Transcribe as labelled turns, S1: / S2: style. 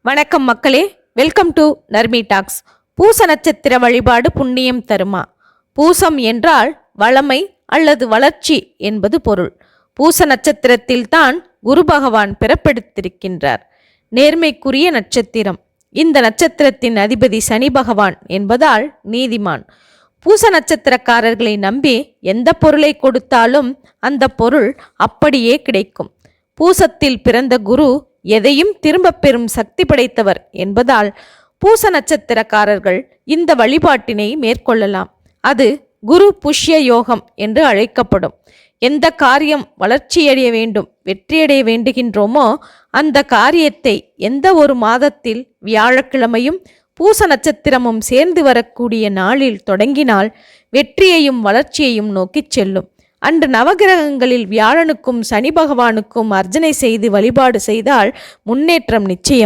S1: வணக்கம் மக்களே, welcome to Narmi tax. பூச நட்சத்திர வழிபாடு புண்ணியம் தருமா? பூசம் என்றால் வளமை அல்லது வளர்ச்சி என்பது பொருள். பூச நட்சத்திரத்தில் தான் குரு பகவான் பிறப்பெடுத்திருக்கின்றார். நேர்மைக்குரிய நட்சத்திரம். இந்த நட்சத்திரத்தின் அதிபதி சனி பகவான் என்பதால் நீதிமான். பூச நட்சத்திரக்காரர்களை நம்பி எந்த பொருளை கொடுத்தாலும் அந்த பொருள் அப்படியே கிடைக்கும். பூசத்தில் பிறந்த குரு எதையும் திரும்பப் பெறும் சக்தி படைத்தவர் என்பதால் பூச நட்சத்திரக்காரர்கள் இந்த வழிபாட்டினை மேற்கொள்ளலாம். அது குரு புஷ்ய யோகம் என்று அழைக்கப்படும். எந்த காரியம் வளர்ச்சியடைய வேண்டும், வெற்றியடைய வேண்டுகின்றோமோ அந்த காரியத்தை எந்த ஒரு மாதத்தில் வியாழக்கிழமையும் பூச நட்சத்திரமும் சேர்ந்து வரக்கூடிய நாளில் தொடங்கினால் வெற்றியையும் வளர்ச்சியையும் நோக்கி செல்லும். அன்று நவகிரகங்களில் வியாழனுக்கும் சனி பகவானுக்கும் அர்ச்சனை செய்து வழிபாடு செய்தால் முன்னேற்றம் நிச்சயம்.